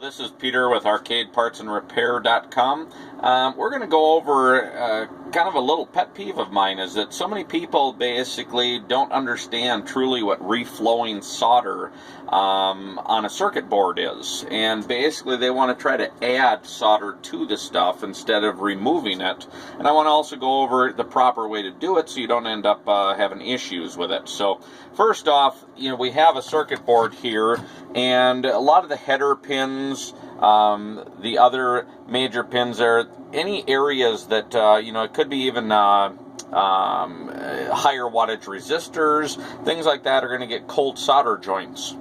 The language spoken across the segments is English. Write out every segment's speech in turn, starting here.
This is Peter with arcadepartsandrepair.com. We're going to go over kind of a little pet peeve of mine, is that so many people basically don't understand truly what reflowing solder on a circuit board is. And basically they want to try to add solder to the stuff instead of removing it. And I want to also go over the proper way to do it so you don't end up having issues with it. So first off, we have a circuit board here, and a lot of the header pins, the other major pins there, any areas that, it could be even higher wattage resistors, things like that are going to get cold solder joints.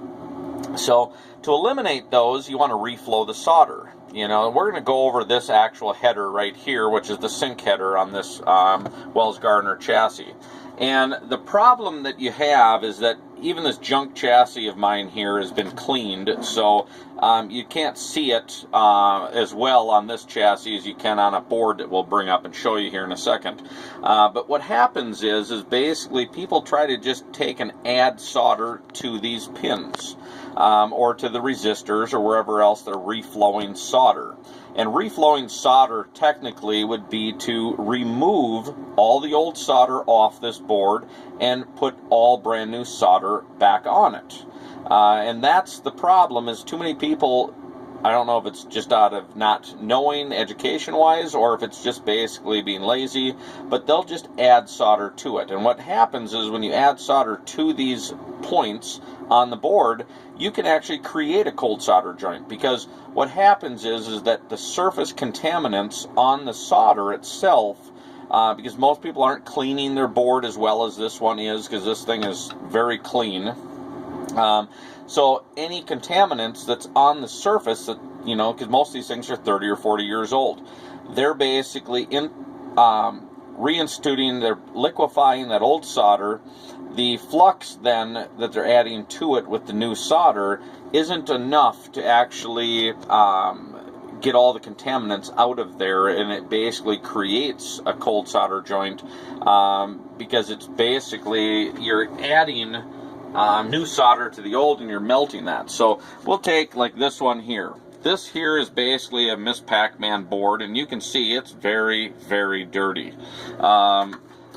So to eliminate those, you want to reflow the solder. We're going to go over this actual header right here, which is the sync header on this Wells Gardner chassis. And the problem that you have is that even this junk chassis of mine here has been cleaned, so you can't see it as well on this chassis as you can on a board that we'll bring up and show you here in a second. But what happens is basically people try to just take and add solder to these pins or to the resistors or wherever else they're reflowing solder. And reflowing solder technically would be to remove all the old solder off this board and put all brand new solder back on it. And that's the problem, is too many people, I don't know if it's just out of not knowing education-wise or if it's just basically being lazy, but they'll just add solder to it. And what happens is when you add solder to these points on the board, you can actually create a cold solder joint, because what happens is that the surface contaminants on the solder itself, because most people aren't cleaning their board as well as this one is, because this thing is very clean. So any contaminants that's on the surface, that because most of these things are 30 or 40 years old, they're basically reinstituting, they're liquefying that old solder. The flux then that they're adding to it with the new solder isn't enough to actually get all the contaminants out of there, and it basically creates a cold solder joint because it's basically, you're adding new solder to the old and you're melting that. So we'll take like this one here. This here is basically a Miss Pac-Man board, and you can see it's very, very dirty.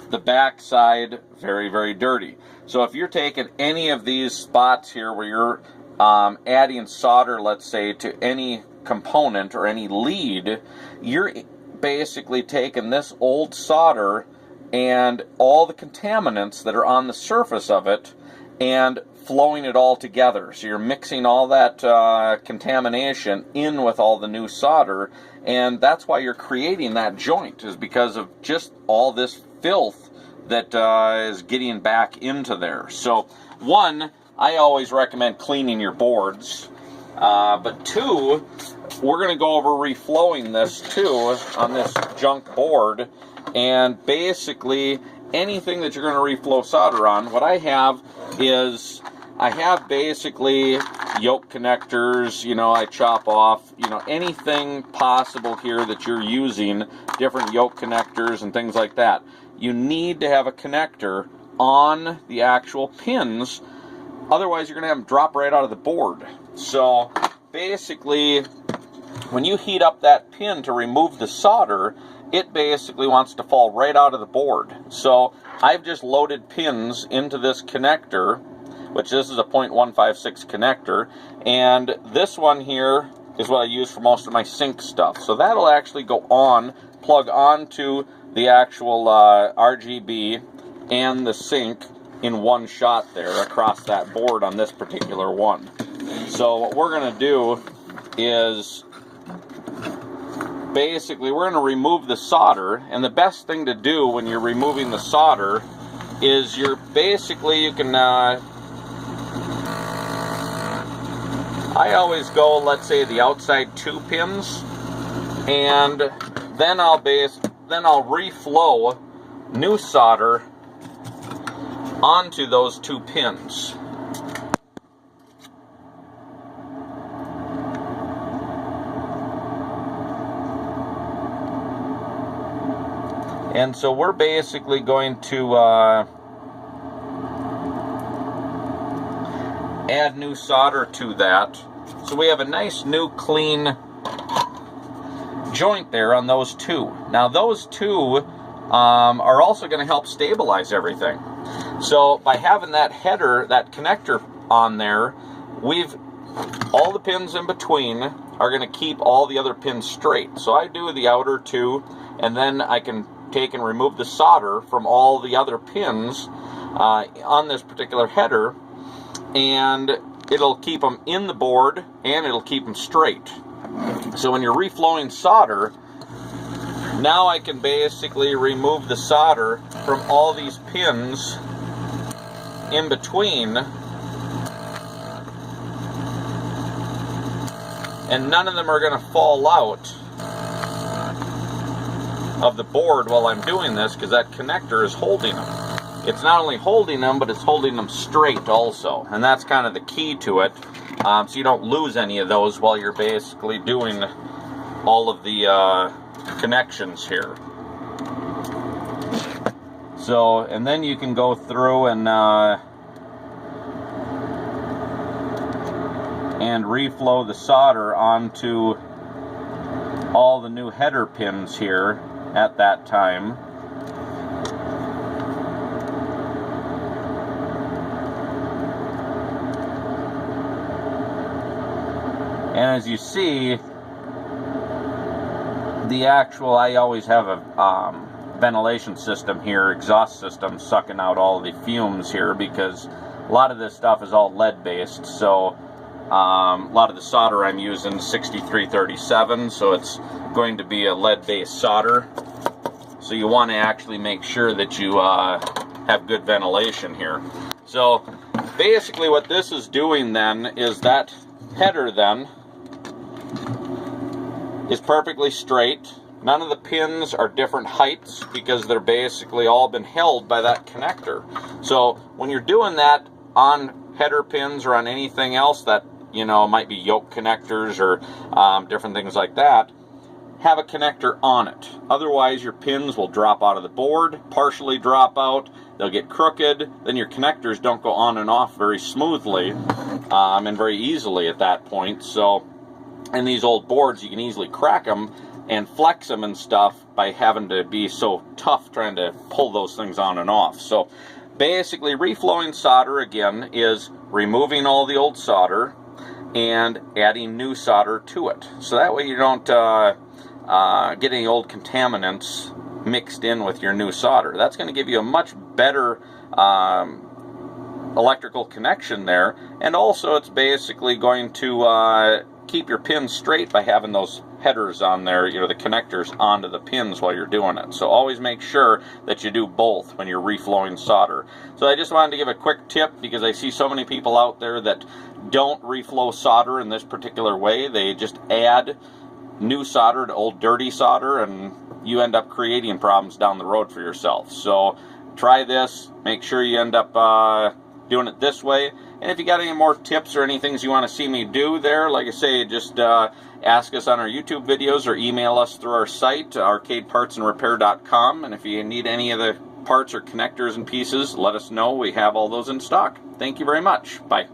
The back side, very, very dirty. So if you're taking any of these spots here where you're adding solder, let's say, to any component or any lead, you're basically taking this old solder and all the contaminants that are on the surface of it and flowing it all together. So you're mixing all that contamination in with all the new solder, and that's why you're creating that joint, is because of just all this filth that is getting back into there. So one, I always recommend cleaning your boards, but two, we're going to go over reflowing this too on this junk board. And basically anything that you're going to reflow solder on, what I have is, I have basically yoke connectors, I chop off, anything possible here that you're using, different yoke connectors and things like that. You need to have a connector on the actual pins, otherwise you're going to have them drop right out of the board. So basically, when you heat up that pin to remove the solder, it basically wants to fall right out of the board. So I've just loaded pins into this connector, which this is a 0.156 connector, and this one here is what I use for most of my sync stuff. So that'll actually go on, plug onto the actual RGB and the sync in one shot there across that board on this particular one. So what we're going to do is basically we're going to remove the solder, and the best thing to do when you're removing the solder is you can I always go, let's say, the outside 2 pins, and then I'll reflow new solder onto those 2 pins. And so we're basically going to add new solder to that. So we have a nice new clean joint there on those two. Now those two are also going to help stabilize everything. So by having that header, that connector on there, all the pins in between are going to keep all the other pins straight. So I do the outer two, and then I can take and remove the solder from all the other pins on this particular header, and it'll keep them in the board and it'll keep them straight. So when you're reflowing solder, now I can basically remove the solder from all these pins in between, and none of them are going to fall out of the board while I'm doing this, because that connector is holding them. It's not only holding them, but it's holding them straight also, and that's kind of the key to it, so you don't lose any of those while you're basically doing all of the connections here. So, and then you can go through and reflow the solder onto all the new header pins here at that time. And as you see, I always have a ventilation system here, exhaust system, sucking out all the fumes here, because a lot of this stuff is all lead based. So a lot of the solder I'm using 6337, so it's going to be a lead based solder. So you want to actually make sure that you have good ventilation here. So basically what this is doing then is that header then is perfectly straight. None of the pins are different heights because they're basically all been held by that connector. So when you're doing that on header pins or on anything else that, you know, might be yoke connectors or different things like that, have a connector on it. Otherwise your pins will drop out of the board, partially drop out, they'll get crooked, then your connectors don't go on and off very smoothly and very easily at that point. So in these old boards, you can easily crack them and flex them and stuff by having to be so tough trying to pull those things on and off. So basically reflowing solder again is removing all the old solder and adding new solder to it. So that way you don't get any old contaminants mixed in with your new solder. That's going to give you a much better electrical connection there, and also it's basically going to keep your pins straight by having those headers on there, you know, the connectors onto the pins while you're doing it. So always make sure that you do both when you're reflowing solder. So I just wanted to give a quick tip, because I see so many people out there that don't reflow solder in this particular way. They just add new solder to old dirty solder, and you end up creating problems down the road for yourself. So try this, make sure you end up doing it this way. And if you got any more tips or any things you want to see me do there, like I say, just ask us on our YouTube videos or email us through our site, arcadepartsandrepair.com. And if you need any of the parts or connectors and pieces, let us know. We have all those in stock. Thank you very much. Bye.